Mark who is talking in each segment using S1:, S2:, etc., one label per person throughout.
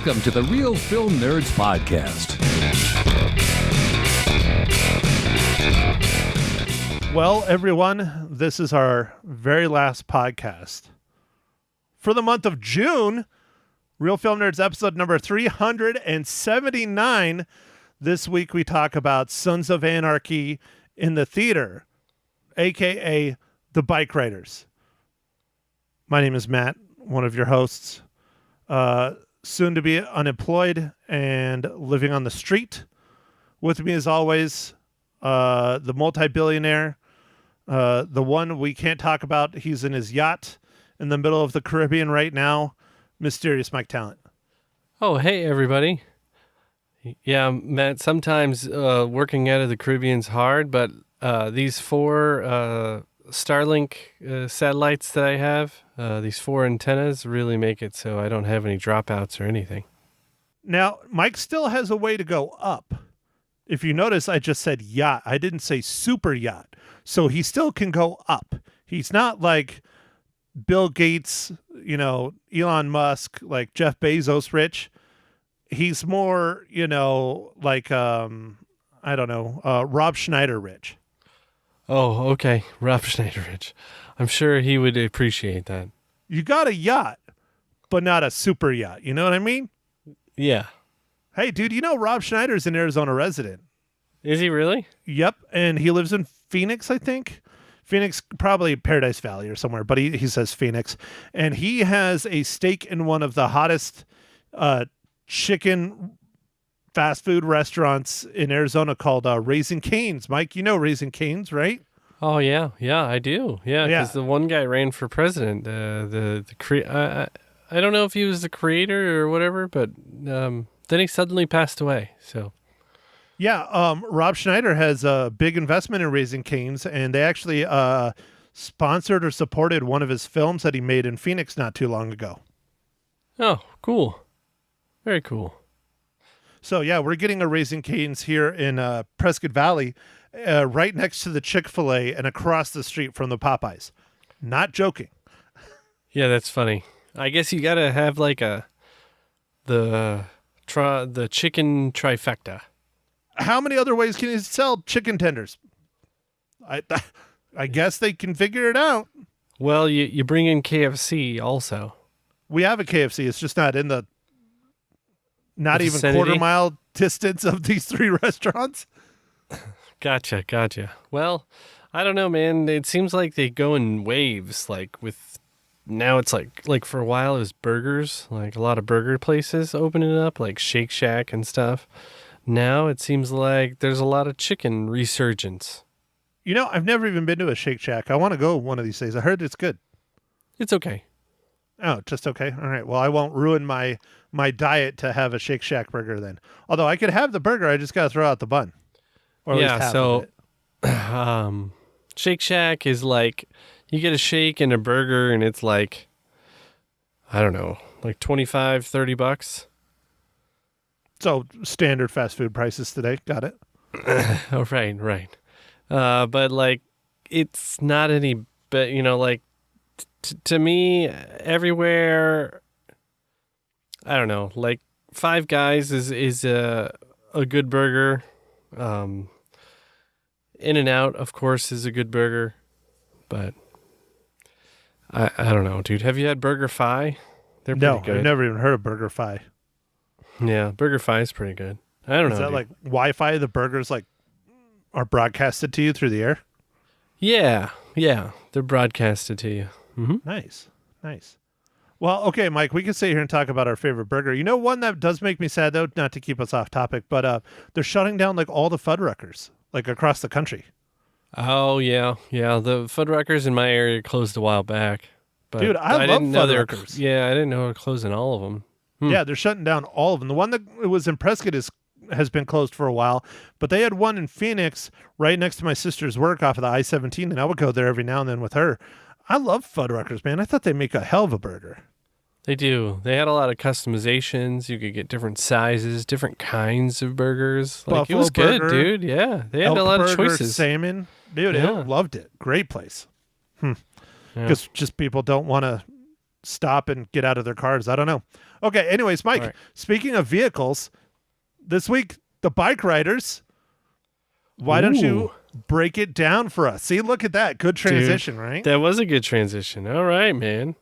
S1: Welcome to the Real Film Nerds Podcast.
S2: Well, everyone, this is our very last podcast for the month of June. Real Film Nerds episode number 379. This week we talk about Sons of Anarchy in the theater, a.k.a. the Bikeriders. My name is Matt, one of your hosts, soon to be unemployed and living on the street. With me, as always, the multi-billionaire, the one we can't talk about. He's in his yacht in the middle of the Caribbean right now, Mysterious Mike Talent.
S3: Oh, hey, everybody. Yeah, Matt, sometimes working out of the Caribbean's hard, but these four Starlink satellites that I have, these four antennas really make it so I don't have any dropouts or anything.
S2: Now, Mike still has a way to go up. If you notice, I just said yacht. I didn't say super yacht. So he still can go up. He's not like Bill Gates, Elon Musk, like Jeff Bezos rich. He's more, like, Rob Schneider rich.
S3: Oh, okay. Rob Schneider rich. I'm sure he would appreciate that.
S2: You got a yacht, but not a super yacht. You know what I mean?
S3: Yeah.
S2: Hey, dude, Rob Schneider's an Arizona resident.
S3: Is he really?
S2: Yep, and he lives in Phoenix, I think. Phoenix, probably Paradise Valley or somewhere, but he says Phoenix. And he has a stake in one of the hottest chicken fast food restaurants in Arizona called Raising Cane's. Mike, you know Raising Cane's, right?
S3: Oh, yeah. Yeah, I do. Yeah, because the one guy ran for president. I don't know if he was the creator or whatever, but then he suddenly passed away, so...
S2: Yeah, Rob Schneider has a big investment in Raising Cane's, and they actually sponsored or supported one of his films that he made in Phoenix not too long ago.
S3: Oh, cool. Very cool.
S2: So, yeah, we're getting a Raising Cane's here in Prescott Valley, right next to the Chick-fil-A and across the street from the Popeyes. Not joking.
S3: Yeah, that's funny. I guess you got to have like the chicken trifecta.
S2: How many other ways can you sell chicken tenders? I guess they can figure it out.
S3: Well, you bring in KFC also.
S2: We have a KFC. It's just not in the even
S3: vicinity?
S2: quarter-mile distance of these three restaurants.
S3: Gotcha. Well, I don't know, man. It seems like they go in waves. Now it's like for a while it was burgers, like a lot of burger places opening up, like Shake Shack and stuff. Now it seems like there's a lot of chicken resurgence.
S2: I've never even been to a Shake Shack. I want to go one of these days. I heard it's good.
S3: It's okay.
S2: Oh, just okay. All right. Well, I won't ruin my diet to have a Shake Shack burger then. Although I could have the burger, I just got to throw out the bun. Or at least half of it.
S3: Shake Shack is like you get a shake and a burger and it's like, I don't know, like $25-$30.
S2: So standard fast food prices today. Got it.
S3: Oh, right. But like, it's not any, but to me, everywhere, I don't know, like Five Guys is a good burger. In-N-Out, of course, is a good burger, but I don't know, dude. Have you had Burger Fi? They're pretty good.
S2: I've never even heard of Burger Fi.
S3: Yeah, Burger Fi is pretty good. I don't know.
S2: Is that
S3: dude.
S2: like Wi-Fi? The burgers are broadcasted to you through the air?
S3: Yeah, they're broadcasted to you. Mm-hmm.
S2: Nice. Well, okay, Mike, we can sit here and talk about our favorite burger. One that does make me sad, though, not to keep us off topic, but they're shutting down like all the Fuddruckers, like across the country.
S3: Oh, yeah. The Fuddruckers in my area closed a while back. But
S2: dude, I love Fuddruckers.
S3: Yeah, I didn't know they were closing all of them.
S2: Yeah, they're shutting down all of them. The one that was in Prescott has been closed for a while, but they had one in Phoenix right next to my sister's work off of the I-17, and I would go there every now and then with her. I love Fuddruckers, man. I thought they make a hell of a burger.
S3: They do. They had a lot of customizations. You could get different sizes, different kinds of burgers. Like,
S2: Buffalo
S3: it was good,
S2: burger,
S3: dude. Yeah, they had
S2: elk
S3: a lot
S2: burger,
S3: of choices.
S2: Salmon. Dude,
S3: Yeah.
S2: I loved it. Great place.
S3: Yeah.
S2: Because just people don't want to stop and get out of their cars. I don't know. Okay. Anyways, Mike,
S3: Right.
S2: speaking of vehicles, this week, the Bikeriders. Why don't you break it down for us? See, look at that. Good transition, right?
S3: That was a good transition. All right, man.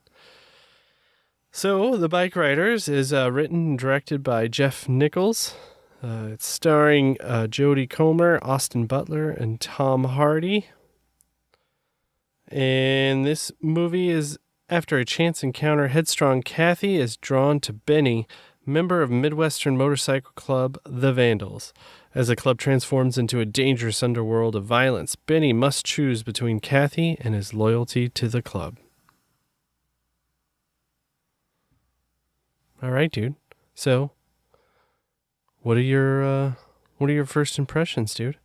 S3: So, The Bikeriders is written and directed by Jeff Nichols. It's starring Jodie Comer, Austin Butler, and Tom Hardy. And this movie is after a chance encounter, headstrong Kathy is drawn to Benny, member of Midwestern motorcycle club The Vandals. As the club transforms into a dangerous underworld of violence, Benny must choose between Kathy and his loyalty to the club. All right, dude. So, what are your first impressions, dude?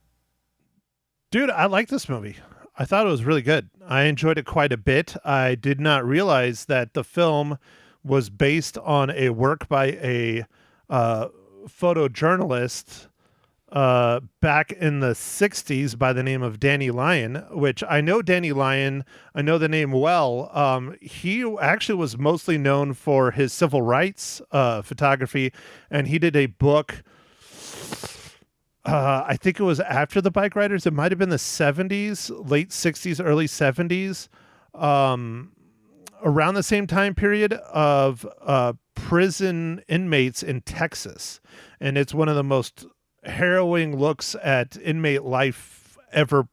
S2: Dude, I like this movie. I thought it was really good. I enjoyed it quite a bit. I did not realize that the film was based on a work by a photojournalist back in the 60s by the name of Danny Lyon, which I know Danny Lyon. I know the name well. He actually was mostly known for his civil rights photography, and he did a book. I think it was after the Bikeriders. It might have been the 70s, late 60s, early 70s, around the same time period of prison inmates in Texas. And it's one of the most harrowing looks at inmate life ever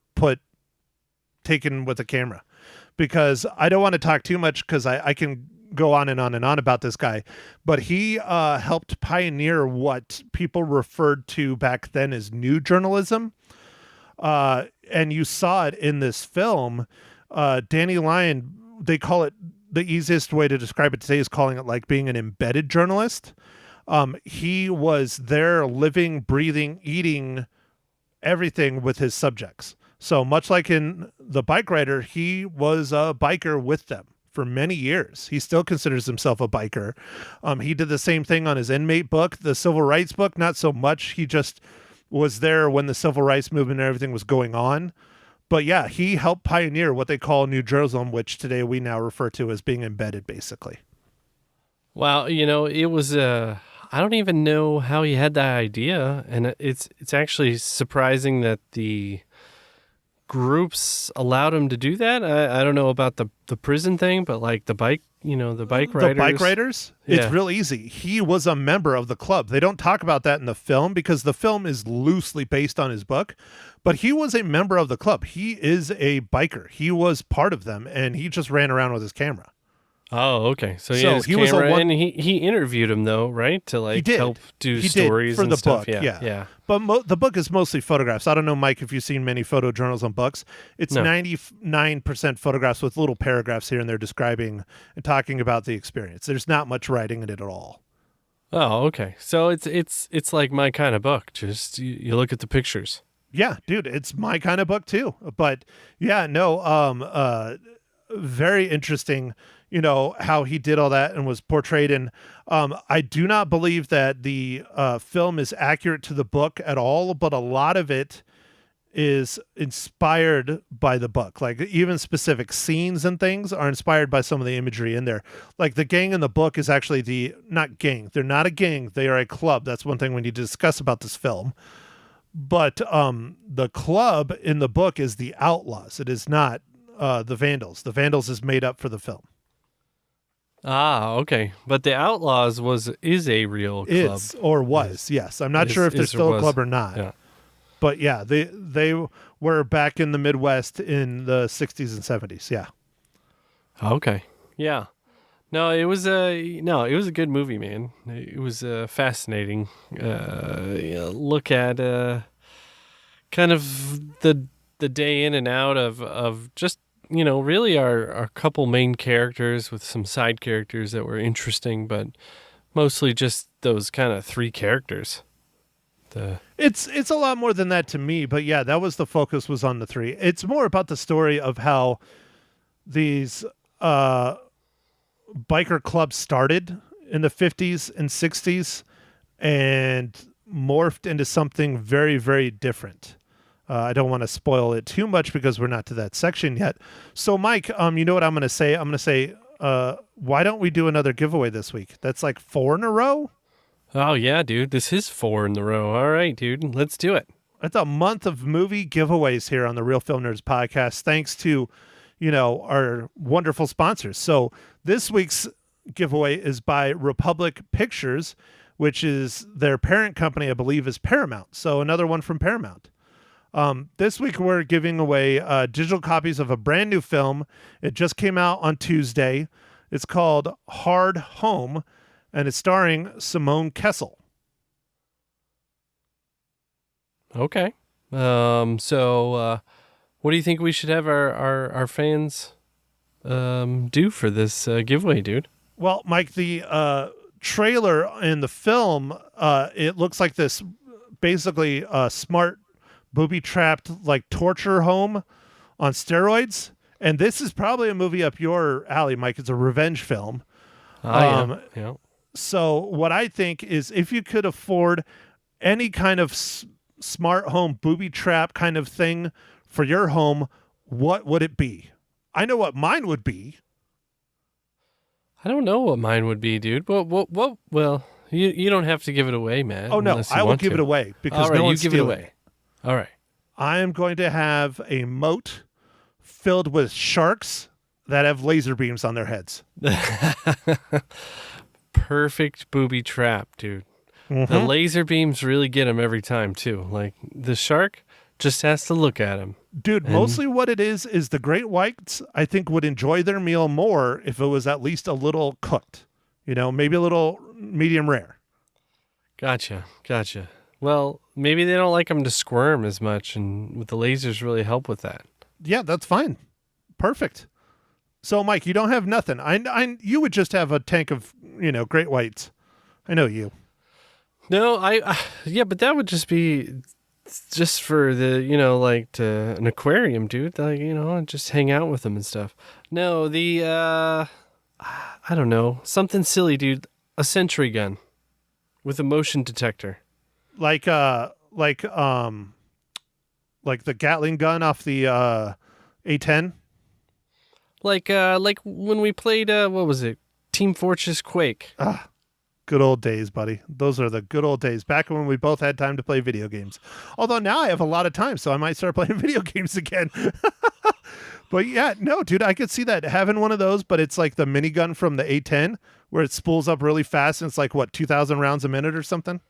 S2: taken with a camera. Because I don't want to talk too much because I can go on and on and on about this guy, but he helped pioneer what people referred to back then as new journalism. And you saw it in this film. Danny Lyon, they call it, the easiest way to describe it today is calling it like being an embedded journalist. He was there living, breathing, eating everything with his subjects. So much like in The Bike Rider, he was a biker with them for many years. He still considers himself a biker. He did the same thing on his inmate book, the civil rights book, not so much. He just was there when the civil rights movement and everything was going on. But yeah, he helped pioneer what they call new journalism, which today we now refer to as being embedded, basically.
S3: Wow, it was I don't even know how he had that idea, and it's actually surprising that the groups allowed him to do that. I don't know about the prison thing, but like the bike riders.
S2: The Bikeriders,
S3: Yeah.
S2: It's real easy. He was a member of the club. They don't talk about that in the film because the film is loosely based on his book, but he was a member of the club. He is a biker. He was part of them, and he just ran around with his camera.
S3: Oh, okay. So
S2: So
S3: his
S2: he was
S3: camera,
S2: a one-
S3: and he interviewed him though, right? To like
S2: He did.
S3: help do
S2: He
S3: stories
S2: did for
S3: and
S2: the
S3: stuff.
S2: book.
S3: Yeah.
S2: But the book is mostly photographs. I don't know, Mike, if you've seen many photojournalism books. It's
S3: No.
S2: 99% photographs with little paragraphs here and there describing and talking about the experience. There's not much writing in it at all.
S3: Oh, okay. So it's like my kind of book. Just you look at the pictures.
S2: Yeah, dude, it's my kind of book too. But yeah, no, very interesting, how he did all that and was portrayed in. I do not believe that the film is accurate to the book at all, but a lot of it is inspired by the book. Like even specific scenes and things are inspired by some of the imagery in there. Like the gang in the book is actually not gang. They're not a gang. They are a club. That's one thing we need to discuss about this film. But the club in the book is the Outlaws. It is not the Vandals. The Vandals is made up for the film.
S3: Ah, okay. But the Outlaws is a real club.
S2: Is or was, yes. I'm not sure if they're still a club or not.
S3: Yeah.
S2: But yeah, they were back in the Midwest in the 60s and 70s. Yeah.
S3: Okay. Yeah. No, it was a good movie, man. It was fascinating. Look at kind of the day in and out of just really our couple main characters with some side characters that were interesting, but mostly just those kind of three characters.
S2: It's a lot more than that to me, but yeah, that was the focus was on the three. It's more about the story of how these biker clubs started in the 50s and 60s and morphed into something very, very different. I don't want to spoil it too much because we're not to that section yet. So, Mike, you know what I'm going to say? I'm going to say why don't we do another giveaway this week? That's like 4 in a row.
S3: Oh, yeah, dude. This is 4 in the row. All right, dude. Let's do it.
S2: It's a month of movie giveaways here on the Real Film Nerds podcast, thanks to, our wonderful sponsors. So this week's giveaway is by Republic Pictures, which is their parent company, I believe, is Paramount. So another one from Paramount. This week we're giving away digital copies of a brand new film. It just came out on Tuesday. It's called Hard Home, and it's starring Simone Kessel.
S3: Okay. So what do you think we should have our fans do for this giveaway, dude?
S2: Well, Mike, the trailer in the film, it looks like this basically smart booby-trapped like torture home on steroids. And this is probably a movie up your alley, Mike. It's a revenge film.
S3: Yeah.
S2: So what I think is if you could afford any kind of smart home booby trap kind of thing for your home, what would it be? I know what mine would be.
S3: I don't know what mine would be, dude. What? Well, you don't have to give it away, man.
S2: Oh, no, I will give it away because no one's stealing it.
S3: All right.
S2: I am going to have a moat filled with sharks that have laser beams on their heads.
S3: Perfect booby trap, dude. Mm-hmm. The laser beams really get him every time, too. Like, the shark just has to look at him.
S2: Dude, mostly what it is the great whites, I think, would enjoy their meal more if it was at least a little cooked. Maybe a little medium rare.
S3: Gotcha. Well, maybe they don't like them to squirm as much, and the lasers really help with that.
S2: Yeah, that's fine. Perfect. So, Mike, you don't have nothing. You would just have a tank of, great whites. I know you.
S3: No, yeah, but that would just be just for the, an aquarium, dude. Like, just hang out with them and stuff. No, I don't know, something silly, dude. A sentry gun with a motion detector. Like
S2: the Gatling gun off the A10.
S3: Like when we played, what was it? Team Fortress Quake.
S2: Good old days, buddy. Those are the good old days. Back when we both had time to play video games. Although now I have a lot of time, so I might start playing video games again. But yeah, no, dude, I could see that having one of those, but it's like the minigun from the A10 where it spools up really fast and it's like, 2,000 rounds a minute or something?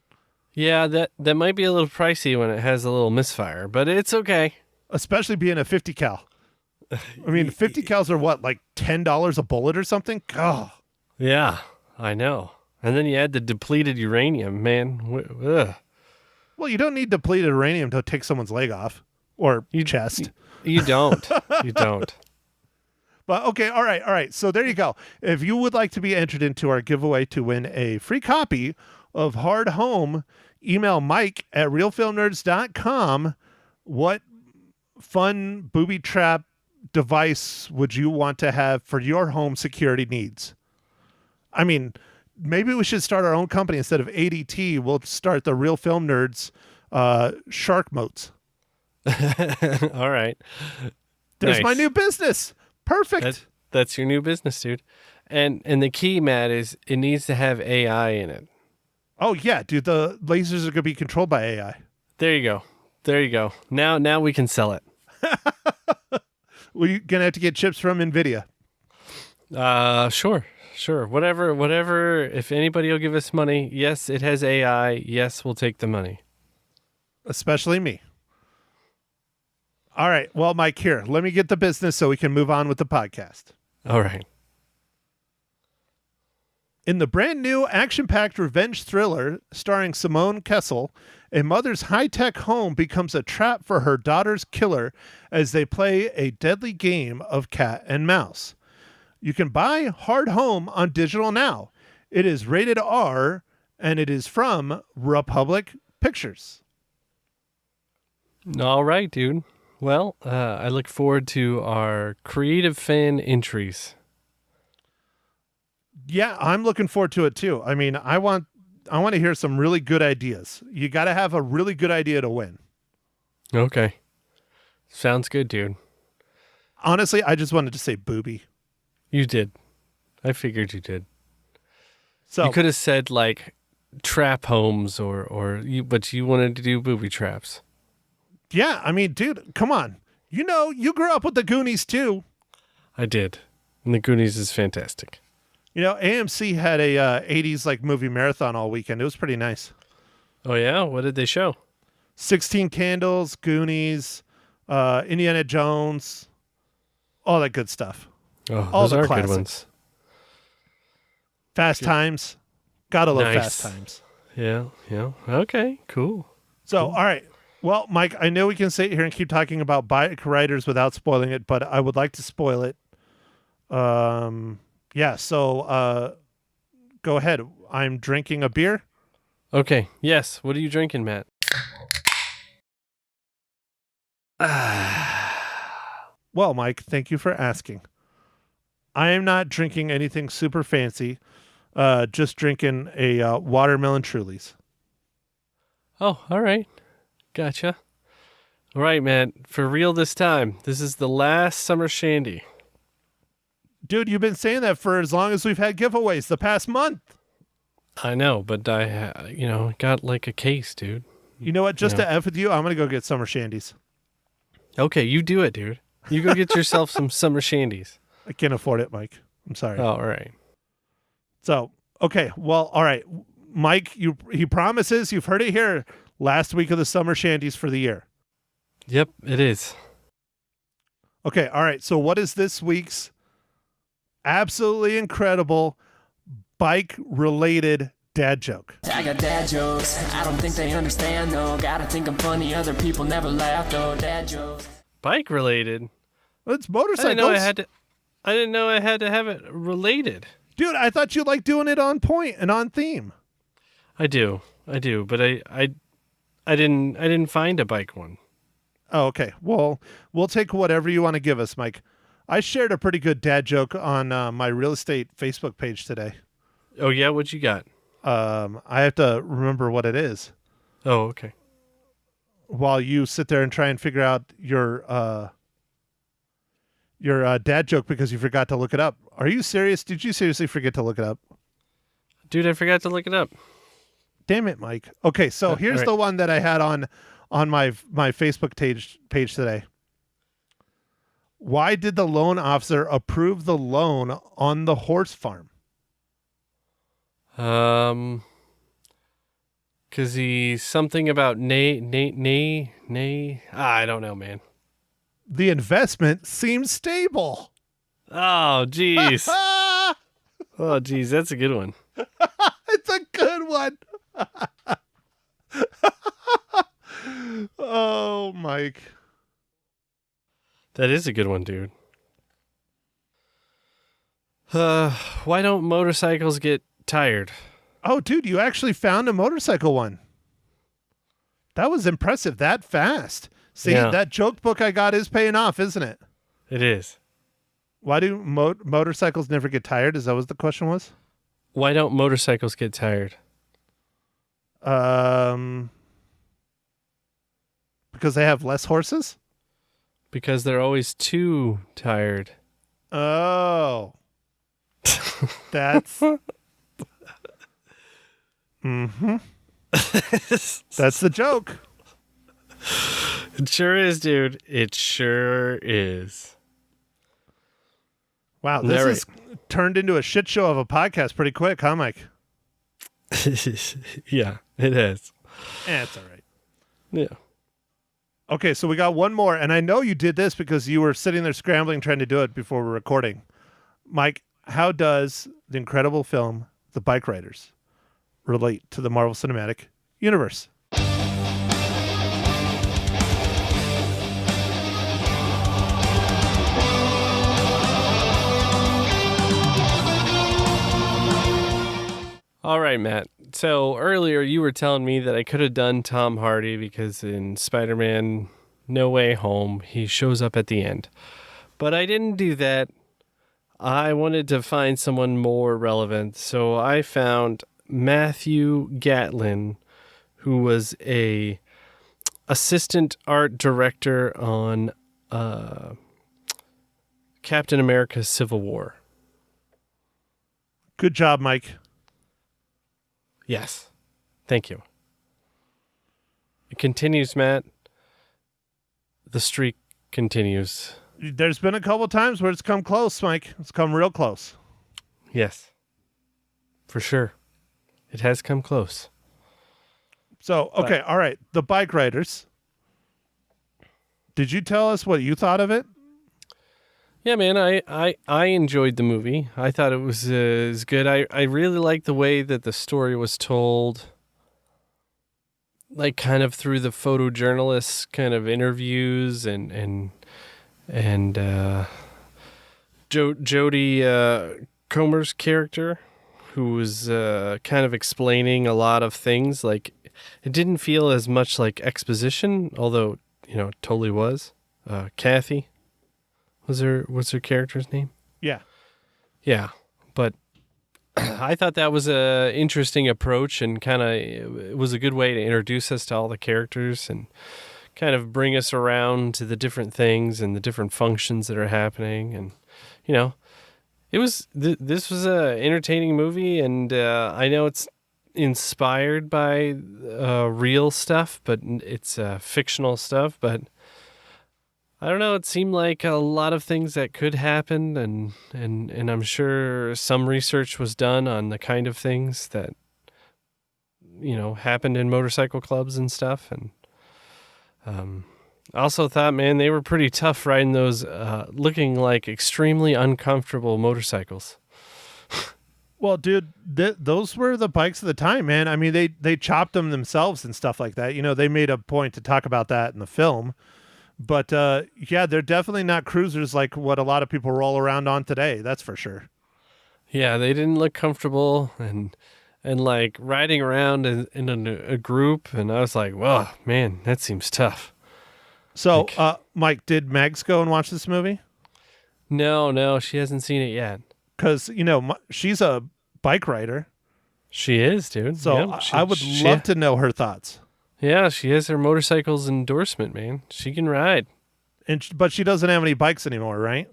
S2: Yeah,
S3: that might be a little pricey when it has a little misfire, but it's okay.
S2: Especially being a 50 cal. I mean, 50 cals are what, like $10 a bullet or something? Oh.
S3: Yeah, I know. And then you add the depleted uranium, man. Ugh.
S2: Well, you don't need depleted uranium to take someone's leg off or chest.
S3: You don't. You don't.
S2: But okay, all right. So there you go. If you would like to be entered into our giveaway to win a free copy of Hard Home, email Mike at realfilmnerds.com. What fun booby trap device would you want to have for your home security needs? I mean, maybe we should start our own company instead of ADT. We'll start the Real Film Nerds shark moats.
S3: All right.
S2: There's my new business. Perfect.
S3: That's your new business, dude. And the key, Matt, is it needs to have AI in it.
S2: Oh, yeah, dude. The lasers are going to be controlled by AI.
S3: There you go. Now we can sell it.
S2: Well, you're going to have to get chips from NVIDIA.
S3: Sure. Whatever. If anybody will give us money, yes, it has AI. Yes, we'll take the money.
S2: Especially me. All right. Well, Mike, here, let me get the business so we can move on with the podcast.
S3: All right.
S2: In the brand new action-packed revenge thriller starring Simone Kessel, a mother's high-tech home becomes a trap for her daughter's killer as they play a deadly game of cat and mouse. You can buy Hard Home on digital now. It is rated R, and it is from Republic Pictures.
S3: All right, dude. Well, I look forward to our creative fan entries.
S2: Yeah, I'm looking forward to it too. I mean, I want to hear some really good ideas. You got to have a really good idea to win.
S3: Okay. Sounds good, dude.
S2: Honestly, I just wanted to say booby.
S3: You did. I figured you did.
S2: So
S3: You could have said like trap homes but you wanted to do booby traps.
S2: yeah, I mean, dude, come on. You grew up with the Goonies too.
S3: I did. And the Goonies is fantastic.
S2: AMC had a 80s like movie marathon all weekend. It was pretty nice.
S3: Oh yeah? What did they show?
S2: 16 Candles, Goonies, Indiana Jones, all that good stuff.
S3: Oh,
S2: all
S3: those
S2: the
S3: are
S2: classics.
S3: good ones.
S2: Fast Times. Gotta love
S3: Nice.
S2: Fast Times.
S3: Yeah. Okay, cool.
S2: So, all right. Well, Mike, I know we can sit here and keep talking about Bikeriders without spoiling it, but I would like to spoil it. Yeah, so go ahead. I'm drinking a beer.
S3: Okay, yes. What are you drinking, Matt?
S2: Well, Mike, thank you for asking. I am not drinking anything super fancy. Just drinking a watermelon Trulies.
S3: Oh, all right. Gotcha. All right, Matt. For real this time. This is the last summer shandy.
S2: Dude, you've been saying that for as long as we've had giveaways, the past month.
S3: I know, but I got like a case, dude.
S2: You know what? Just to F with you, I'm going to go get summer shandies.
S3: Okay, you do it, dude. You go get yourself some summer shandies.
S2: I can't afford it, Mike. I'm sorry.
S3: Oh, all right.
S2: So, okay. Well, all right. Mike, he promises, you've heard it here, last week of the summer shandies for the year.
S3: Yep, it is.
S2: Okay, all right. So what is this week's absolutely incredible bike-related dad joke?
S4: I got dad jokes. I don't think they understand though. Gotta think I'm funny. Other people never laugh though. Dad jokes.
S3: Bike related.
S2: Well, it's
S3: I
S2: motorcycles.
S3: didn't know I had to have it related.
S2: Dude, I thought you liked doing it on point and on theme.
S3: I do, but I didn't find a bike one.
S2: Oh, okay. Well, we'll take whatever you want to give us, Mike. I shared a pretty good dad joke on my real estate Facebook page today.
S3: Oh yeah, what you got?
S2: I have to remember what it is
S3: Oh, okay.
S2: while you sit there and try and figure out your dad joke because you forgot to look it up. Are you serious? Did you seriously forget to look it up?
S3: Dude, I forgot to look it up.
S2: Damn it, Mike. Okay, so here's
S3: right.
S2: the one that I had on my Facebook page today. Why did the loan officer approve the loan on the horse farm?
S3: Cause he's something about nay. I don't know, man.
S2: The investment seems stable.
S3: Oh, jeez. Oh, jeez, that's a good one.
S2: It's a good one. Oh, Mike.
S3: That is a good one, dude. Why don't motorcycles get tired?
S2: Oh, dude, you actually found a motorcycle one. That was impressive. That fast. See,
S3: Yeah.
S2: that joke book I got is paying off, isn't it?
S3: It is.
S2: Why do motorcycles never get tired? Is that what the question was?
S3: Why don't motorcycles get tired?
S2: Because they have less horses?
S3: Because they're always too tired.
S2: Oh. That's Mm-hmm. That's the joke.
S3: It sure is, dude. It sure is.
S2: Wow, this is turned into a shit show of a podcast pretty quick, huh, Mike?
S3: Yeah, it has.
S2: It's all right.
S3: Yeah.
S2: Okay, so we got one more, and I know you did this because you were sitting there scrambling trying to do it before we're recording. Mike, how does the incredible film The Bikeriders relate to the Marvel Cinematic Universe?
S3: All right, Matt. So earlier you were telling me that I could have done Tom Hardy because in Spider-Man No Way Home, he shows up at the end. But I didn't do that. I wanted to find someone more relevant. So I found Matthew Gatlin, who was a assistant art director on Captain America Civil War.
S2: Good job, Mike.
S3: Yes. Thank you. It continues, Matt. The streak continues.
S2: There's been a couple times where it's come close, Mike. It's come real close.
S3: Yes. For sure. It has come close.
S2: So, okay, all right. The Bikeriders. Did you tell us what you thought of it?
S3: Yeah, man, I enjoyed the movie. I thought it was good. I really liked the way that the story was told, like kind of through the photojournalists kind of interviews and Jodie Comer's character, who was kind of explaining a lot of things. Like, it didn't feel as much like exposition, although, it totally was. Kathy was her character's name?
S2: Yeah.
S3: Yeah, but I thought that was a interesting approach, and kind of it was a good way to introduce us to all the characters and kind of bring us around to the different things and the different functions that are happening. And it was this was a entertaining movie, and I know it's inspired by real stuff, but it's fictional stuff. But I don't know. It seemed like a lot of things that could happen, and I'm sure some research was done on the kind of things that happened in motorcycle clubs and stuff. And I also thought, man, they were pretty tough riding those looking like extremely uncomfortable motorcycles.
S2: Well, dude, those were the bikes of the time, man. I mean, they chopped them themselves and stuff like that. They made a point to talk about that in the film. But, yeah, they're definitely not cruisers like what a lot of people roll around on today. That's for sure.
S3: Yeah, they didn't look comfortable and like riding around in a group. And I was like, whoa, man, that seems tough.
S2: So, Mike, did Megs go and watch this movie?
S3: No, she hasn't seen it yet.
S2: Because, she's a bike rider.
S3: She is, dude.
S2: So
S3: yeah,
S2: I would love to know her thoughts.
S3: Yeah, she has her motorcycle's endorsement, man. She can ride.
S2: But she doesn't have any bikes anymore, right?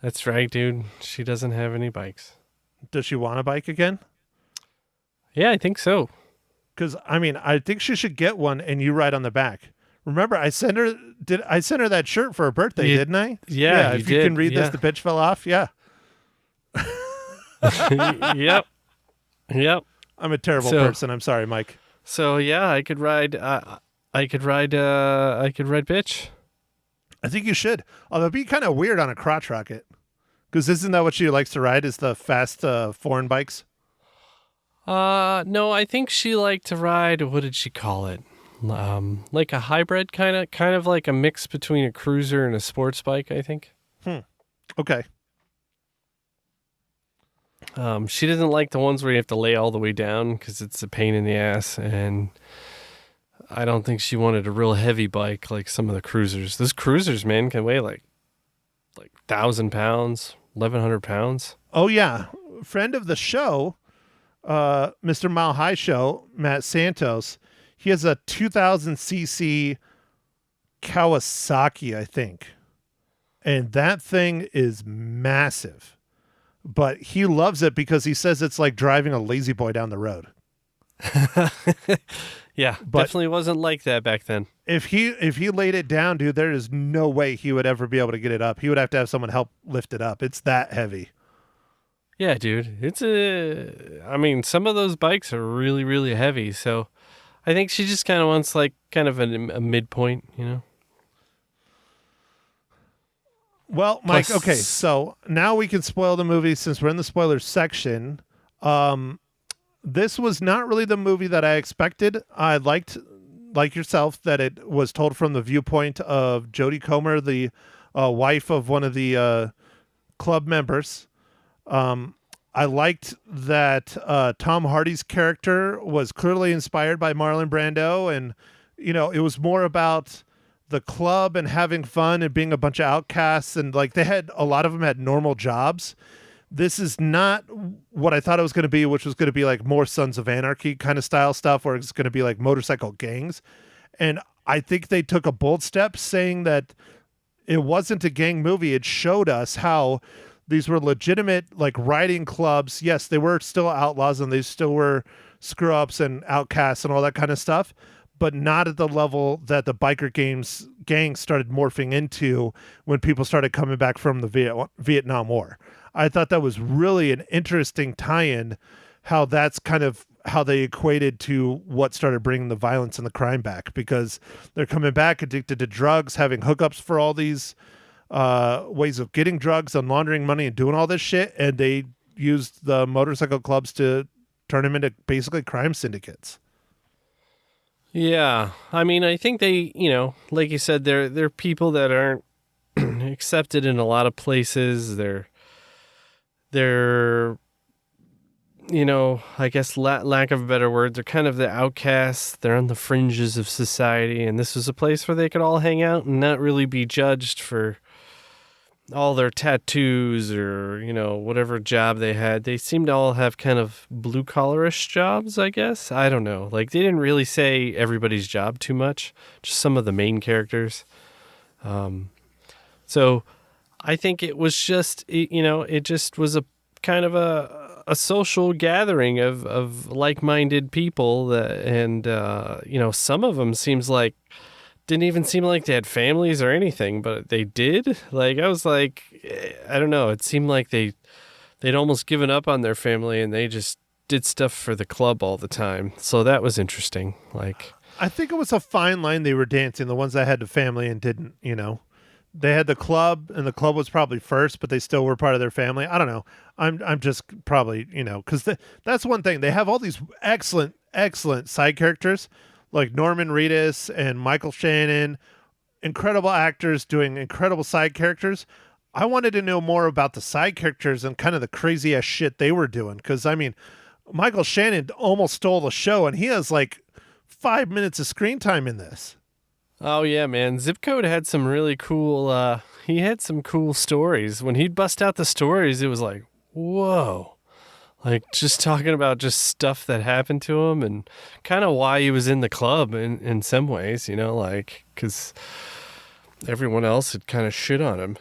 S3: That's right, dude. She doesn't have any bikes.
S2: Does she want a bike again?
S3: Yeah, I think so.
S2: Because, I think she should get one and you ride on the back. Remember, I sent her that shirt for her birthday, didn't I?
S3: Yeah,
S2: if you can read this, the bitch fell off. Yeah.
S3: Yep.
S2: I'm a terrible person. I'm sorry, Mike.
S3: So yeah, I could ride bitch.
S2: I think you should. Although it'd be kind of weird on a crotch rocket. Because isn't that what she likes to ride, is the fast foreign bikes?
S3: No, I think she liked to ride, what did she call it? Like a hybrid kind of like a mix between a cruiser and a sports bike, I think.
S2: Okay.
S3: She doesn't like the ones where you have to lay all the way down because it's a pain in the ass, and I don't think she wanted a real heavy bike like some of the cruisers. Those cruisers, man, can weigh like 1,000 pounds, 1,100 pounds.
S2: Oh yeah, friend of the show, Mr. Mile High Show, Matt Santos. He has a 2,000cc Kawasaki, I think, and that thing is massive. But he loves it because he says it's like driving a lazy boy down the road.
S3: Yeah,
S2: but
S3: definitely wasn't like that back then.
S2: If he laid it down, dude, there is no way he would ever be able to get it up. He would have to have someone help lift it up. It's that heavy.
S3: Yeah, dude. Some of those bikes are really, really heavy. So I think she just kind of wants like kind of a midpoint,
S2: Well, Mike, okay, so now we can spoil the movie since we're in the spoilers section. This was not really the movie that I expected. I liked, like yourself, that it was told from the viewpoint of Jodie Comer, the wife of one of the club members. I liked that Tom Hardy's character was clearly inspired by Marlon Brando, and, it was more about the club and having fun and being a bunch of outcasts, and like a lot of them had normal jobs. This is not what I thought it was going to be, which was going to be like more Sons of Anarchy kind of style stuff, where it's going to be like motorcycle gangs. And I think they took a bold step saying that it wasn't a gang movie. It showed us how These were legitimate like riding clubs. Yes, they were still outlaws and they still were screw ups and outcasts and all that kind of stuff, but not at the level that the biker gangs started morphing into when people started coming back from the Vietnam War. I thought that was really an interesting tie-in, how that's kind of how they equated to what started bringing the violence and the crime back, because they're coming back addicted to drugs, having hookups for all these ways of getting drugs and laundering money and doing all this shit. And they used the motorcycle clubs to turn them into basically crime syndicates.
S3: Yeah. I mean, I think they, like you said, they're people that aren't accepted in a lot of places. They're I guess lack of a better word, they're kind of the outcasts. They're on the fringes of society, and this was a place where they could all hang out and not really be judged for all their tattoos or, whatever job they had. They seemed to all have kind of blue-collarish jobs, I guess. I don't know. Like, they didn't really say everybody's job too much, just some of the main characters. So I think it was just, it just was a kind of a social gathering of like-minded people and some of them didn't even seem like they had families or anything, but they did. Like, I was like, I don't know. It seemed like they'd almost given up on their family and they just did stuff for the club all the time. So that was interesting. Like,
S2: I think it was a fine line they were dancing, the ones that had the family and didn't, They had the club, and the club was probably first, but they still were part of their family. I don't know. I'm just probably, because that's one thing. They have all these excellent side characters, like Norman Reedus and Michael Shannon, incredible actors doing incredible side characters. I wanted to know more about the side characters and kind of the crazy ass shit they were doing. Because, I mean, Michael Shannon almost stole the show, and he has like 5 minutes of screen time in this.
S3: Oh, yeah, man. Zip Code had some really cool, he had some cool stories. When he'd bust out the stories, it was like, whoa. Like, just talking about just stuff that happened to him and kind of why he was in the club in some ways, because everyone else had kind of shit on him.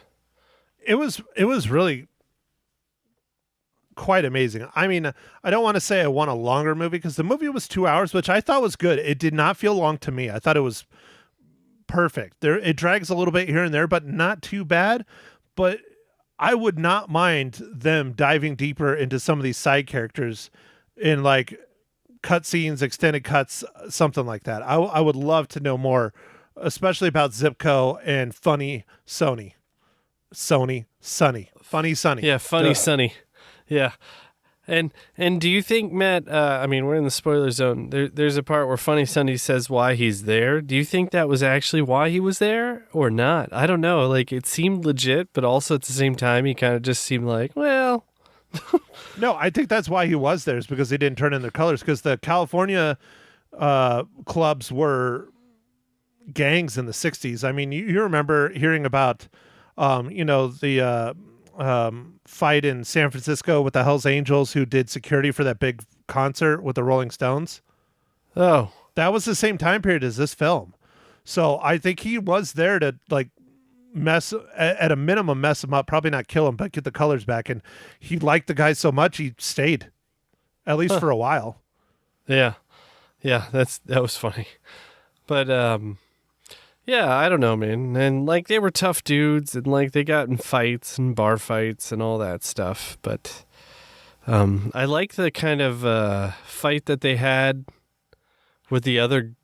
S2: It was really quite amazing. I mean, I don't want to say I want a longer movie because the movie was 2 hours, which I thought was good. It did not feel long to me. I thought it was perfect. It drags a little bit here and there, but not too bad. But I would not mind them diving deeper into some of these side characters in like cutscenes, extended cuts, something like that. I would love to know more, especially about Zipco and Funny Sonny. Funny Sonny.
S3: Yeah, Funny Sonny. Yeah. And do you think, Matt, I mean, we're in the spoiler zone. There's a part where Funny Sonny says why he's there. Do you think that was actually why he was there or not? I don't know. Like, it seemed legit, but also at the same time, he kind of just seemed like, well.
S2: No, I think that's why he was there, is because they didn't turn in their colors, because the California clubs were gangs in the 60s. I mean, you remember hearing about, the fight in San Francisco with the Hells Angels who did security for that big concert with the Rolling Stones.
S3: Oh,
S2: that was the same time period as this film. So I think he was there to like at a minimum mess him up, probably not kill him, but get the colors back. And he liked the guy so much he stayed, at least for a while.
S3: Yeah. Yeah, that was funny. But yeah, I don't know, man. And like, they were tough dudes, and like, they got in fights and bar fights and all that stuff. But I like the kind of fight that they had with the other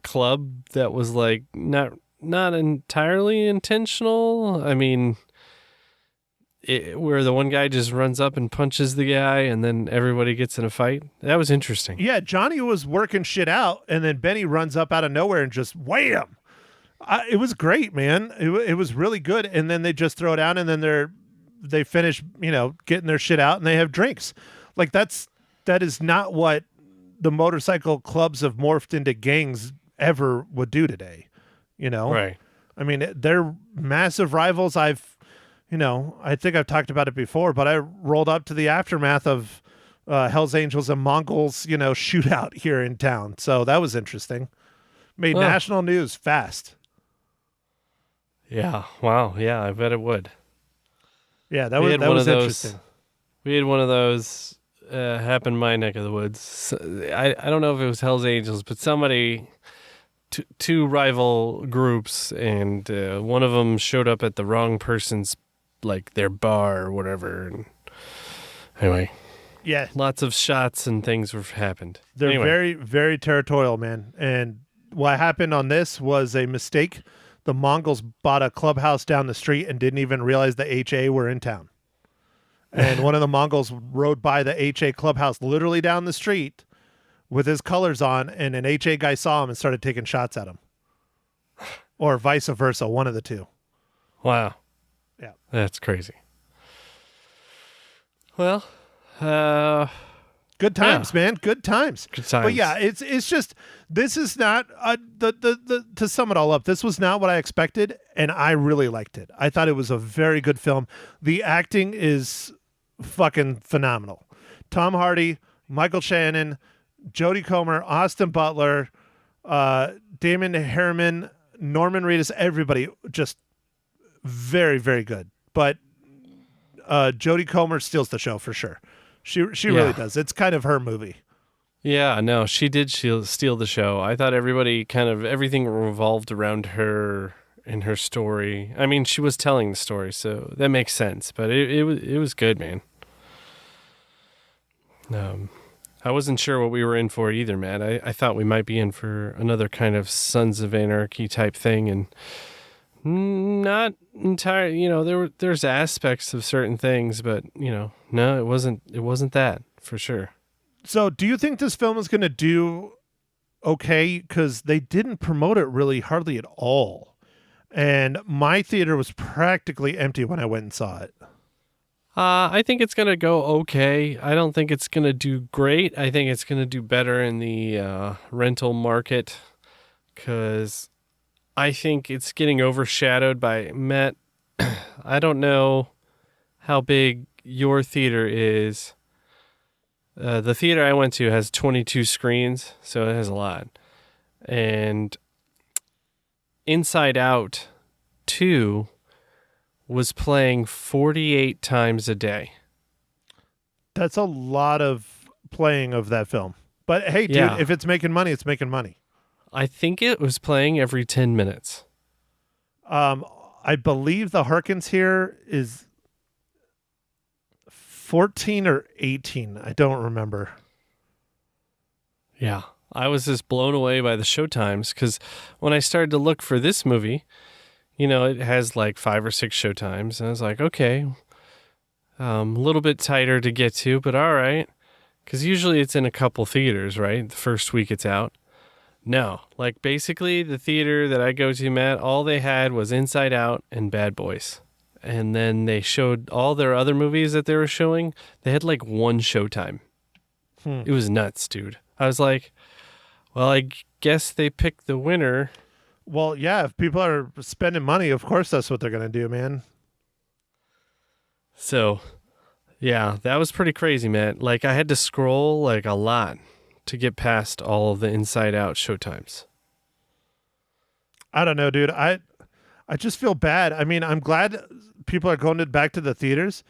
S3: club that was like not entirely intentional. I mean, where the one guy just runs up and punches the guy, and then everybody gets in a fight. That was interesting.
S2: Yeah, Johnny was working shit out, and then Benny runs up out of nowhere and just wham! It was great, man. It was really good. And then they just throw it down, and then they finish, getting their shit out, and they have drinks. Like, that is not what the motorcycle clubs have morphed into gangs ever would do today.
S3: Right.
S2: I mean, they're massive rivals. I think I've talked about it before, but I rolled up to the aftermath of Hells Angels and Mongols, shootout here in town. So that was interesting. Made national news fast.
S3: Yeah. Wow. Yeah, I bet it would.
S2: Yeah, that
S3: We
S2: was
S3: had
S2: that
S3: one
S2: was
S3: of those.
S2: interesting.
S3: We had one of those happen in my neck of the woods. I don't know if it was Hell's Angels, but somebody, two rival groups, and one of them showed up at the wrong person's, like their bar or whatever. And anyway,
S2: Yeah,
S3: lots of shots and things have happened.
S2: they're
S3: Anyway.
S2: very, very territorial, man. And what happened on this was a mistake. The Mongols bought a clubhouse down the street and didn't even realize the HA were in town. And one of the Mongols rode by the HA clubhouse literally down the street with his colors on, and an HA guy saw him and started taking shots at him. Or vice versa, one of the two.
S3: Wow.
S2: Yeah.
S3: That's crazy. Well,
S2: Good times, man. Good times.
S3: Good times.
S2: But yeah, it's just this is not the to sum it all up. This was not what I expected, and I really liked it. I thought it was a very good film. The acting is fucking phenomenal. Tom Hardy, Michael Shannon, Jodie Comer, Austin Butler, Damon Harriman, Norman Reedus, everybody just very, very good. But Jodie Comer steals the show for sure. She really does. It's kind of her movie.
S3: Yeah, no, she did steal the show. I thought everything revolved around her and her story. I mean, she was telling the story, so that makes sense. But it was good, man. I wasn't sure what we were in for either, man. I thought we might be in for another kind of Sons of Anarchy type thing, and not entirely. You know, there's aspects of certain things, but no, it wasn't that for sure.
S2: So, do you think this film is going to do okay? Because they didn't promote it really hardly at all, and my theater was practically empty when I went and saw it.
S3: I think it's gonna go okay. I don't think it's gonna do great. I think it's gonna do better in the rental market, because I think it's getting overshadowed by Matt. I don't know how big your theater is. The theater I went to has 22 screens, so it has a lot. And Inside Out 2 was playing 48 times a day.
S2: That's a lot of playing of that film. But hey, dude,
S3: Yeah.
S2: if it's making money, it's making money.
S3: I think it was playing every 10 minutes.
S2: I believe the Harkins here is 14 or 18. I don't remember.
S3: Yeah. I was just blown away by the showtimes, because when I started to look for this movie, it has like 5 or 6 showtimes. And I was like, okay, a little bit tighter to get to, but all right. Because usually it's in a couple theaters, right? The first week it's out. No, like basically the theater that I go to, Matt, all they had was Inside Out and Bad Boys. And then they showed all their other movies that they were showing. They had like 1 showtime. It was nuts, dude. I was like, well, I guess they picked the winner.
S2: Well, yeah, if people are spending money, of course that's what they're going to do, man.
S3: So, yeah, that was pretty crazy, man. Like, I had to scroll like a lot to get past all of the Inside Out showtimes.
S2: I don't know, dude. I just feel bad. I mean, I'm glad people are going back to the theaters,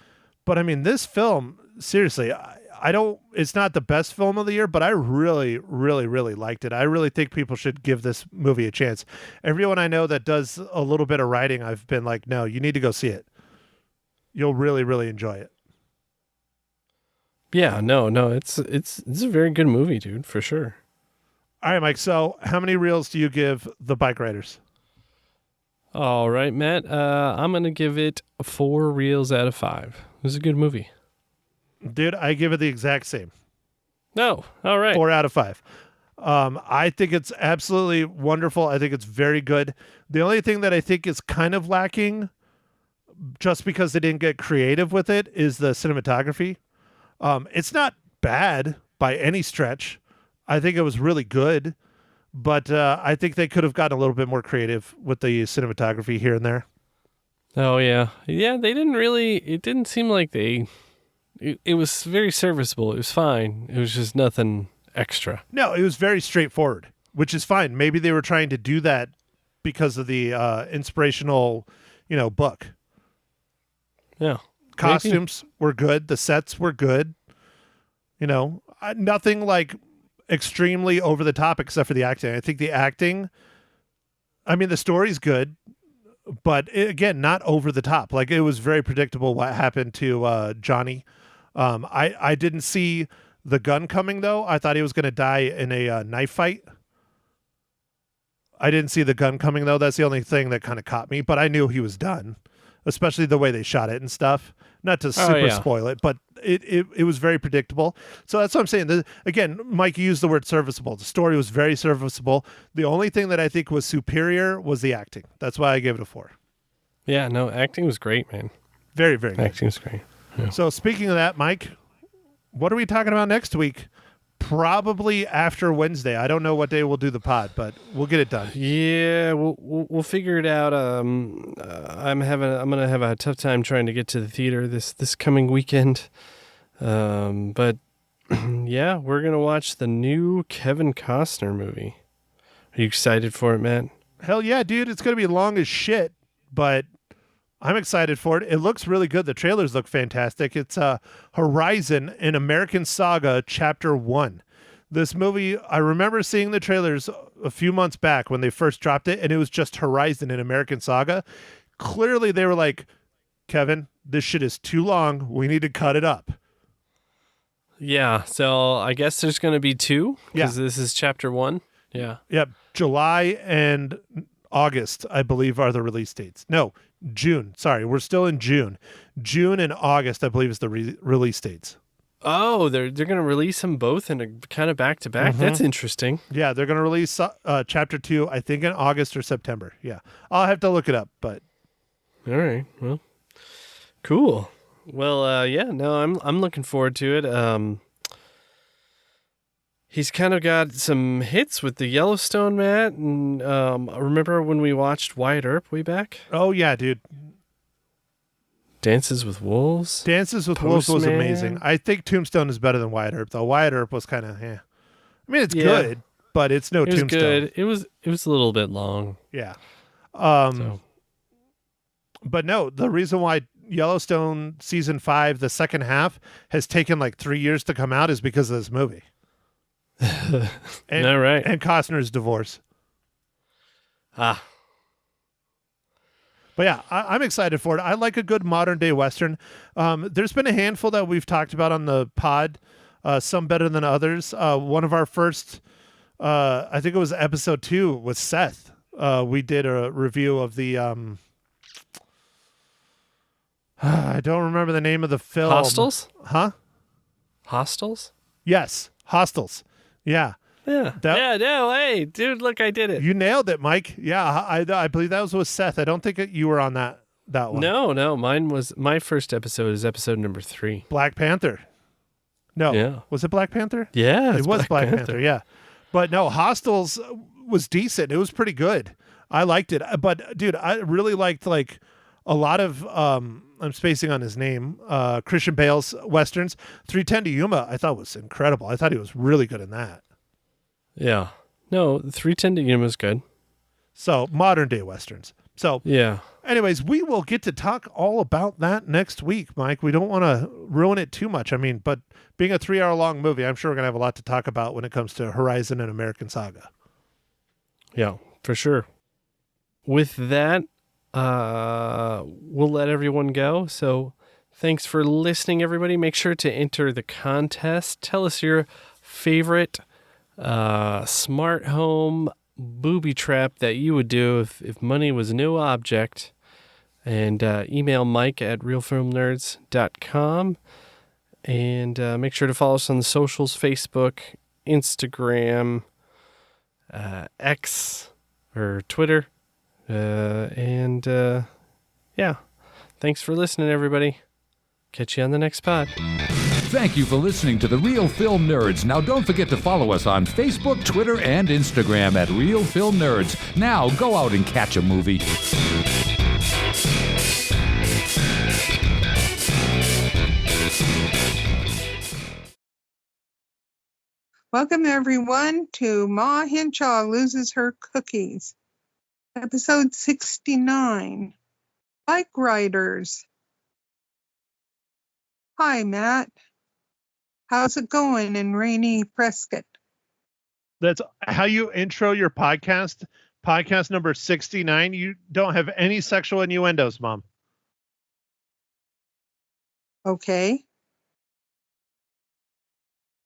S2: but I mean, this film, seriously, I don't, it's not the best film of the year, but I really, really, really liked it. I really think people should give this movie a chance. Everyone I know that does a little bit of writing, I've been like, no, you need to go see it. You'll really, really enjoy it.
S3: Yeah, no, it's a very good movie, dude, for sure.
S2: All right, Mike. So how many reels do you give the Bikeriders?
S3: All right, Matt. I'm going to give it 4 reels out of 5. It was a good movie.
S2: Dude, I give it the exact same.
S3: No, all right.
S2: 4 out of 5. I think it's absolutely wonderful. I think it's very good. The only thing that I think is kind of lacking, just because they didn't get creative with it, is the cinematography. It's not bad by any stretch. I think it was really good, but I think they could have gotten a little bit more creative with the cinematography here and there.
S3: Oh, yeah. Yeah, they didn't really, it didn't seem like it was very serviceable. It was fine. It was just nothing extra.
S2: No, it was very straightforward, which is fine. Maybe they were trying to do that because of the inspirational, book.
S3: Yeah.
S2: costumes were good. The sets were good. Nothing like extremely over the top except for the acting. I think the acting, the story's good, but again, not over the top. Like, it was very predictable what happened to Johnny. I didn't see the gun coming, though. I thought he was going to die in a knife fight. I didn't see the gun coming, though. That's the only thing that kind of caught me, but I knew he was done, especially the way they shot it and stuff. Not to super spoil it, but it was very predictable. So that's what I'm saying. Again, Mike used the word serviceable. The story was very serviceable. The only thing that I think was superior was the acting. That's why I gave it a 4.
S3: Yeah, no, acting was great, man.
S2: Very, very good.
S3: Acting was great. Yeah.
S2: So speaking of that, Mike, what are we talking about next week? Probably after Wednesday. I don't know what day we'll do the pod, but we'll get it done.
S3: Yeah, we'll figure it out. I'm gonna have a tough time trying to get to the theater this coming weekend. But yeah, we're gonna watch the new Kevin Costner movie. Are you excited for it, Matt?
S2: Hell yeah, dude! It's gonna be long as shit, but I'm excited for it. It looks really good. The trailers look fantastic. It's Horizon, an American Saga, Chapter 1. This movie, I remember seeing the trailers a few months back when they first dropped it, and it was just Horizon, an American Saga. Clearly, they were like, Kevin, this shit is too long. We need to cut it up.
S3: Yeah, so I guess there's going to be 2, because this is Chapter 1. Yeah.
S2: Yep. July and August, I believe, are the release dates. No, June. Sorry, we're still in June. June and August, I believe, is the release dates.
S3: Oh, they're going to release them both in a kind of back to back. That's interesting.
S2: Yeah, they're going to release Chapter 2, I think, in August or September. Yeah, I'll have to look it up, but
S3: all right. Well, cool. Well, yeah. No, I'm looking forward to it. He's kind of got some hits with the Yellowstone, Matt. And remember when we watched Wyatt Earp way back?
S2: Oh, yeah, dude.
S3: Dances with Wolves?
S2: Dances with Wolves was amazing. I think Tombstone is better than Wyatt Earp, though. Wyatt Earp was kind of, I mean, it's good, but it's no Tombstone.
S3: Good. It was a little bit long.
S2: Yeah. But no, the reason why Yellowstone Season 5, the second half, has taken like 3 years to come out is because of this movie.
S3: All right.
S2: And Costner's divorce.
S3: Ah.
S2: But yeah, I'm excited for it. I like a good modern day Western. There's been a handful that we've talked about on the pod, some better than others. One of our first, I think it was episode 2 with Seth. We did a review of the, I don't remember the name of the film.
S3: Hostels?
S2: Huh?
S3: Hostels?
S2: Yes. Hostels. Yeah.
S3: Yeah. No, hey, dude, look, I did it.
S2: You nailed it, Mike. Yeah, I believe that was with Seth. I don't think you were on that one.
S3: No, my first episode is episode number 3.
S2: Black Panther. No.
S3: Yeah.
S2: Was it Black Panther?
S3: Yeah.
S2: It was Black Panther, yeah. But no, Hostels was decent. It was pretty good. I liked it. But dude, I really liked like a lot of I'm spacing on his name, Christian Bale's Westerns. 310 to Yuma, I thought was incredible. I thought he was really good in that.
S3: Yeah. No, 310 to Yuma is good.
S2: So, modern day Westerns. So,
S3: yeah.
S2: Anyways, we will get to talk all about that next week, Mike. We don't want to ruin it too much. I mean, but being a 3-hour long movie, I'm sure we're going to have a lot to talk about when it comes to Horizon and American Saga.
S3: Yeah, for sure. With that, we'll let everyone go. So thanks for listening, everybody. Make sure to enter the contest. Tell us your favorite smart home booby trap that you would do if money was no object. And email Mike at realfilmnerds.com. And make sure to follow us on the socials, Facebook, Instagram, X, or Twitter. Yeah. Thanks for listening, everybody. Catch you on the next pod.
S1: Thank you for listening to The Real Film Nerds. Now don't forget to follow us on Facebook, Twitter, and Instagram at Real Film Nerds. Now go out and catch a movie.
S5: Welcome, everyone, to Ma Hinshaw Loses Her Cookies. Episode 69, Bikeriders. Hi, Matt. How's it going in rainy Prescott?
S2: That's how you intro your podcast. Podcast number 69. You don't have any sexual innuendos, Mom.
S5: Okay.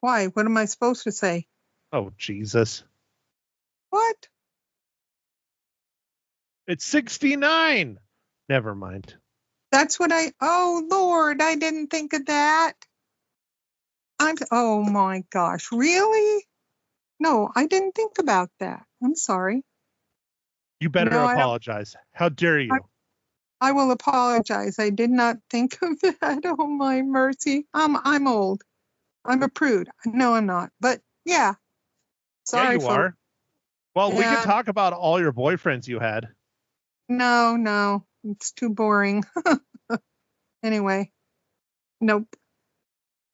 S5: Why? What am I supposed to say?
S2: Oh, Jesus.
S5: What?
S2: It's 69. Never mind.
S5: That's what oh, Lord, I didn't think of that. Oh my gosh, really? No, I didn't think about that. I'm sorry.
S2: You better
S5: No,
S2: apologize. How dare you?
S5: I will apologize. I did not think of that. Oh my mercy. I'm old. I'm a prude. No, I'm not. But yeah. Sorry,
S2: yeah, you
S5: folks.
S2: are. Well, we
S5: Yeah.
S2: can talk about all your boyfriends you had.
S5: No. It's too boring. Anyway. Nope.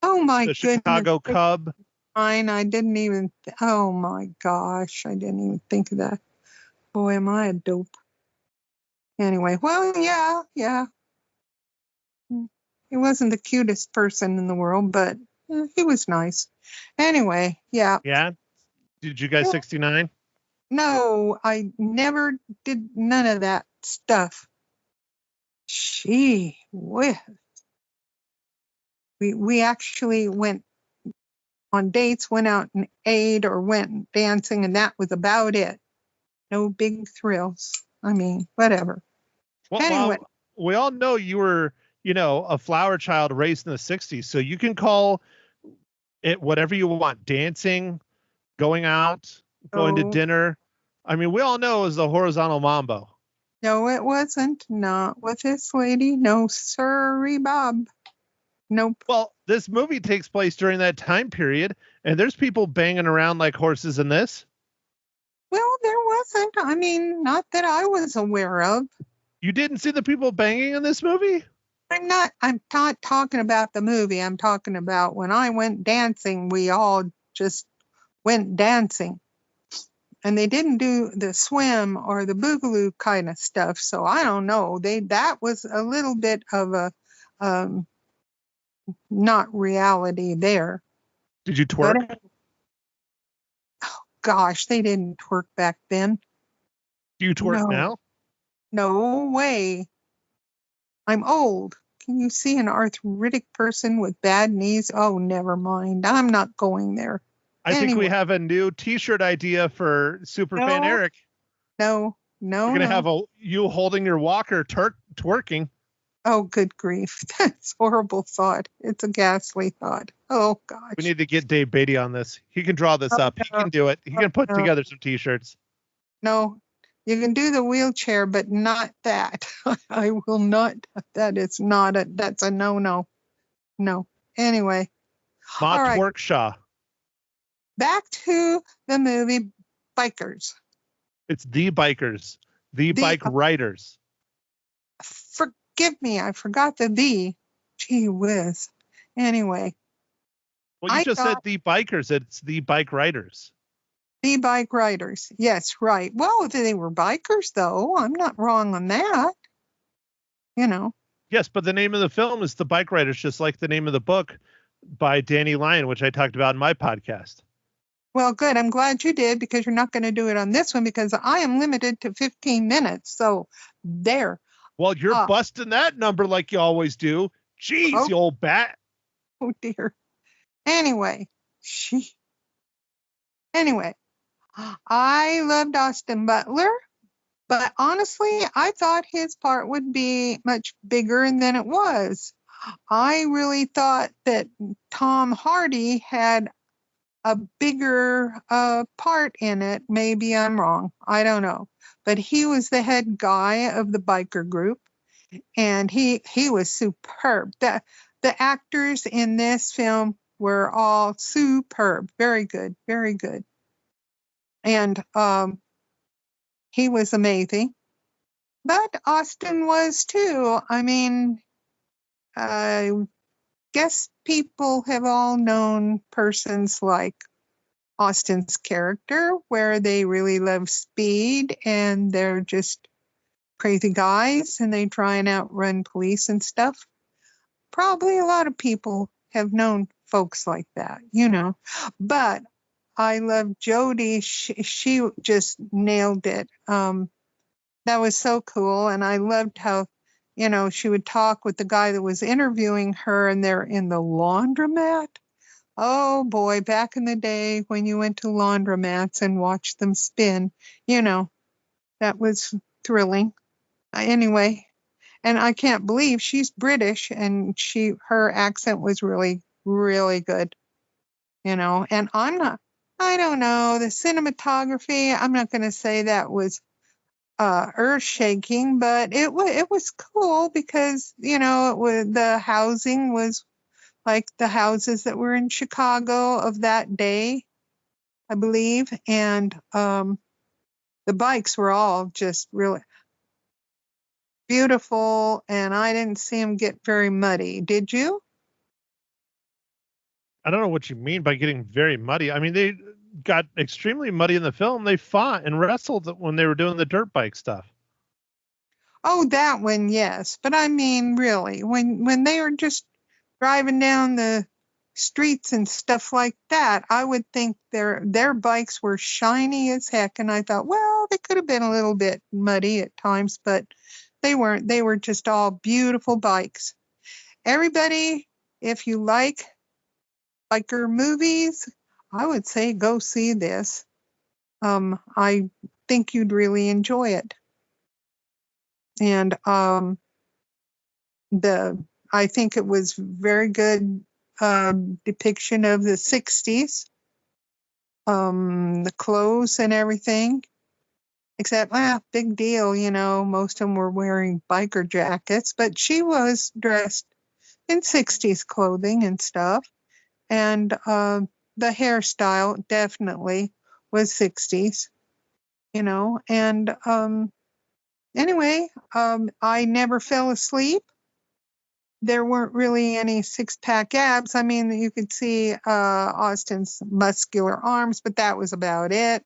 S5: Oh my
S2: The
S5: goodness.
S2: Chicago Cub.
S5: Fine. I didn't even. Oh my gosh. I didn't even think of that. Boy, am I a dope. Anyway. Well, yeah. He wasn't the cutest person in the world, but he was nice. Anyway, yeah.
S2: Yeah. Did you guys
S5: Yeah.
S2: 69?
S5: No, I never did none of that stuff. Gee whiz. We actually went on dates, went out and ate or went dancing, and that was about it. No big thrills. I mean, whatever.
S2: Well,
S5: Anyway.
S2: we all know you were, a flower child raised in the 60s, so you can call it whatever you want. Dancing, going out, going to dinner. I mean, we all know it was the horizontal mambo.
S5: No, it wasn't. Not with this lady. No, sorry, Bob. Nope.
S2: Well, this movie takes place during that time period, and there's people banging around like horses in this.
S5: Well, there wasn't. I mean, not that I was aware of.
S2: You didn't see the people banging in this movie?
S5: I'm not talking about the movie. I'm talking about when I went dancing, we all just went dancing. And they didn't do the swim or the boogaloo kind of stuff. So I don't know. That was a little bit of a not reality there.
S2: Did you twerk?
S5: But, oh gosh, they didn't twerk back then.
S2: Do you twerk now?
S5: No way. I'm old. Can you see an arthritic person with bad knees? Oh, never mind. I'm not going there.
S2: I think we have a new T-shirt idea for Superfan Eric.
S5: No.
S2: We're going to have you holding your walker twerking.
S5: Oh, good grief. That's a horrible thought. It's a ghastly thought. Oh, gosh.
S2: We need to get Dave Beatty on this. He can draw this up. He can do it. He can put together some T-shirts.
S5: No, you can do the wheelchair, but not that. I will not. That's a no. No. Anyway.
S2: Ma Twerkshaw.
S5: Back to the movie Bikers.
S2: It's the Bikers. The Bikeriders.
S5: Forgive me, I forgot the. Gee whiz. Anyway.
S2: Well, you just said the Bikers. It's the Bikeriders.
S5: The Bikeriders. Yes, right. Well, if they were bikers, though, I'm not wrong on that.
S2: Yes, but the name of the film is The Bikeriders, just like the name of the book by Danny Lyon, which I talked about in my podcast.
S5: Well, good. I'm glad you did, because you're not going to do it on this one, because I am limited to 15 minutes. So there.
S2: Well, you're busting that number like you always do. Jeez, you old bat.
S5: Oh, dear. Anyway, I loved Austin Butler, but honestly, I thought his part would be much bigger than it was. I really thought that Tom Hardy had a bigger part in it. Maybe I'm wrong. I don't know. But he was the head guy of the biker group, and he was superb. The actors in this film were all superb. Very good. Very good. And he was amazing. But Austin was too. I mean, I guess people have all known persons like Austin's character, where they really love speed and they're just crazy guys and they try and outrun police and stuff. probably a lot of people have known folks like that, But I love Jody. She just nailed it. That was so cool. And I loved how, she would talk with the guy that was interviewing her, and they're in the laundromat. Oh boy, back in the day when you went to laundromats and watched them spin, that was thrilling. Anyway, and I can't believe she's British, and her accent was really, really good, and I don't know, the cinematography, I'm not going to say that was earth shaking, but it was cool because, the housing was like the houses that were in Chicago of that day, I believe. And the bikes were all just really beautiful, and I didn't see them get very muddy. Did you?
S2: I don't know what you mean by getting very muddy. I mean, they got extremely muddy in the film. They fought and wrestled when they were doing the dirt bike stuff.
S5: Oh, that one, yes. But I mean, really, when they were just driving down the streets and stuff like that, I would think their bikes were shiny as heck. And I thought, well, they could have been a little bit muddy at times, but they weren't. They were just all beautiful bikes. Everybody, if you like biker movies, I would say go see this. I think you'd really enjoy it. And I think it was very good depiction of the 60s, the clothes and everything. Except, big deal, most of them were wearing biker jackets, but she was dressed in 60s clothing and stuff. And the hairstyle definitely was 60s, and anyway, I never fell asleep. There weren't really any six-pack abs. I mean, you could see Austin's muscular arms, but that was about it.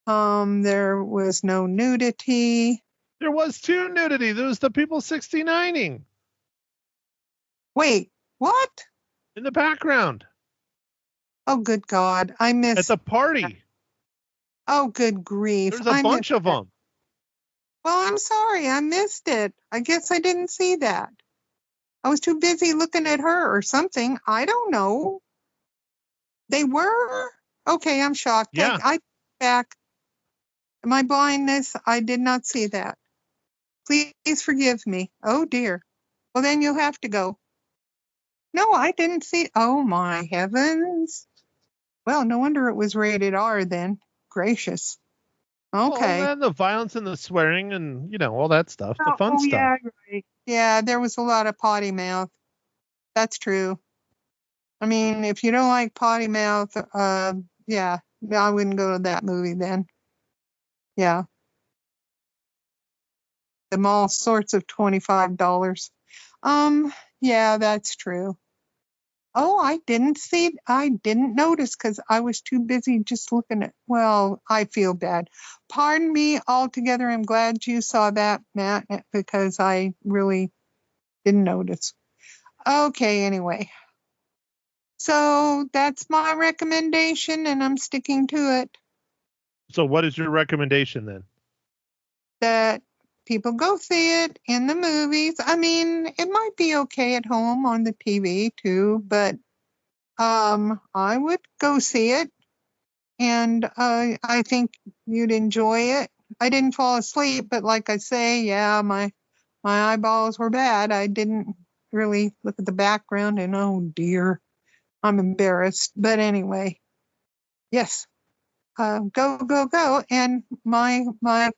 S5: There was no nudity.
S2: There was too nudity. There was the people 69ing.
S5: Wait, what?
S2: In the background.
S5: Oh, good God. I missed.
S2: At the party.
S5: Oh, good grief.
S2: There's a bunch of them.
S5: Well, I'm sorry. I missed it. I guess I didn't see that. I was too busy looking at her or something. I don't know. They were? Okay, I'm shocked.
S2: Yeah.
S5: I back. My blindness, I did not see that. Please forgive me. Oh, dear. Well, then you'll have to go. No, I didn't see. Oh, my heavens. Well, no wonder it was rated R then. Gracious. Okay.
S2: Well, and the violence and the swearing and, all that stuff. The fun stuff.
S5: Yeah, right. Yeah, there was a lot of potty mouth. That's true. I mean, if you don't like potty mouth, yeah, I wouldn't go to that movie then. Yeah. Them all sorts of $25. Yeah, that's true. Oh, I didn't notice because I was too busy just looking at, well, I feel bad. Pardon me altogether. I'm glad you saw that, Matt, because I really didn't notice. Okay, anyway. So that's my recommendation, and I'm sticking to it.
S2: So what is your recommendation then?
S5: That people go see it in the movies. I mean, it might be okay at home on the TV too, but I would go see it, and I think you'd enjoy it. I didn't fall asleep, but like I say, yeah, my eyeballs were bad. I didn't really look at the background, and oh dear, I'm embarrassed. But anyway, yes, go, and my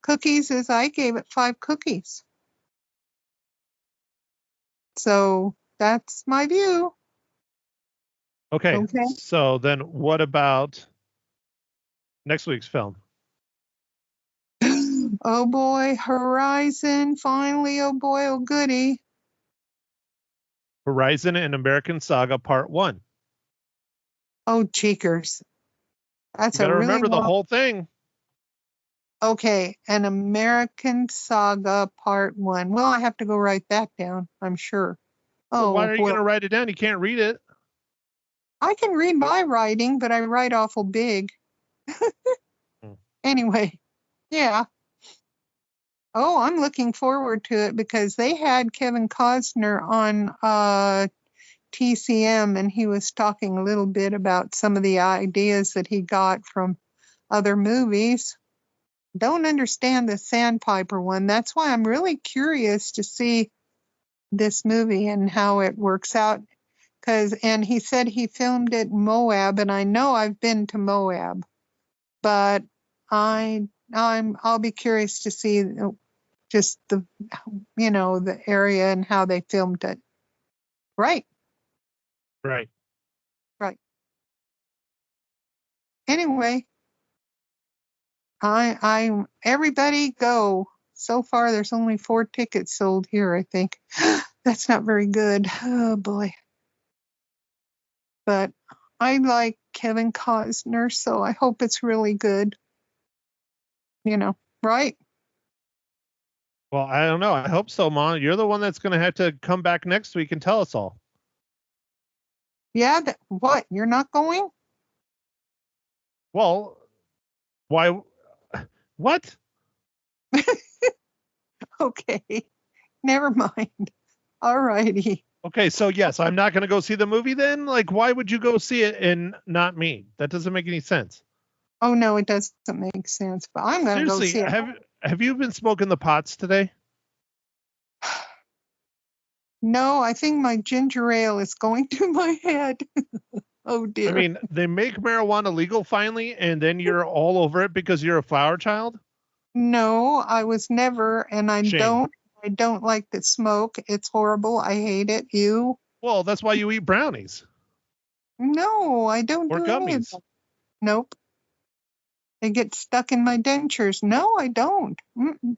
S5: cookies is I gave it 5 cookies. So that's my view.
S2: Okay. So then what about next week's film?
S5: Oh boy, Horizon, finally, oh boy, oh goody.
S2: Horizon and American Saga Part 1.
S5: Oh, cheekers. That's
S2: you gotta
S5: a really
S2: remember the whole thing.
S5: Okay, an American Saga Part 1. Well, I have to go write that down, I'm sure.
S2: Well, why
S5: Oh,
S2: are you going to write it down? You can't read it.
S5: I can read my writing, but I write awful big. Anyway, yeah. Oh, I'm looking forward to it because they had Kevin Costner on TCM, and he was talking a little bit about some of the ideas that he got from other movies. Don't understand the Sandpiper one. That's why I'm really curious to see this movie and how it works out. And he said he filmed it in Moab, and I know I've been to Moab, but I'll be curious to see just the area and how they filmed it. Right.
S2: Right.
S5: Anyway, everybody go. So far, there's only 4 tickets sold here, I think. That's not very good. Oh boy. But I like Kevin Costner, so I hope it's really good. Right?
S2: Well, I don't know. I hope so, Mom. You're the one that's going to have to come back next week and tell us all.
S5: Yeah. What? You're not going?
S2: Well, why? What?
S5: Okay. Never mind. All righty.
S2: Okay, so yes, I'm not going to go see the movie then? Like, why would you go see it and not me? That doesn't make any sense.
S5: Oh, no, it doesn't make sense, but I'm going to go
S2: Seriously,
S5: see it.
S2: have you been smoking the pots today?
S5: No, I think my ginger ale is going to my head. Oh, dear.
S2: I mean, they make marijuana legal finally, and then you're all over it because you're a flower child?
S5: No, I was never, and I
S2: Shame.
S5: don't like the smoke. It's horrible. I hate it. You?
S2: Well, that's why you eat brownies.
S5: No, I don't
S2: Or
S5: do any of
S2: gummies.
S5: that. Nope. They get stuck in my dentures. No, I don't. Mm-mm.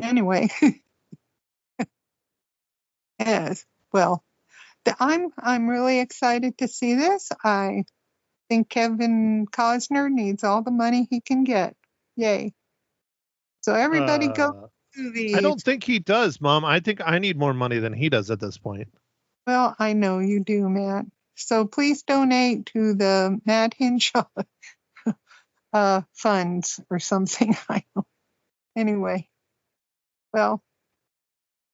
S5: Anyway. Yes. Well, I'm really excited to see this. I think Kevin Costner needs all the money he can get. Yay. So everybody go to
S2: I
S5: the.
S2: don't think he does, Mom. I think I need more money than he does at this point.
S5: Well, I know you do, Matt. So please donate to the Matt Hinshaw funds or something. I don't. Anyway. Well,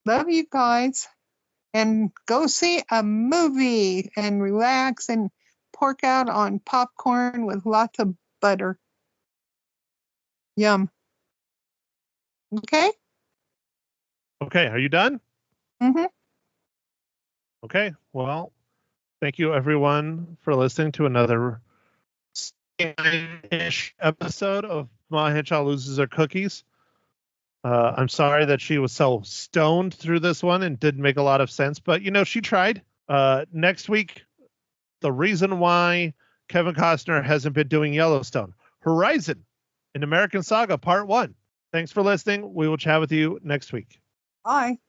S5: love you guys. And go see a movie and relax and pork out on popcorn with lots of butter. Yum. Okay?
S2: Okay, are you done?
S5: Mm-hmm.
S2: Okay, well, thank you everyone for listening to another ish episode of Ma Henshaw Loses Her Cookies. I'm sorry that she was so stoned through this one and didn't make a lot of sense, but she tried. Next week, the reason why Kevin Costner hasn't been doing Yellowstone. Horizon, an American Saga, Part 1. Thanks for listening. We will chat with you next week.
S5: Bye.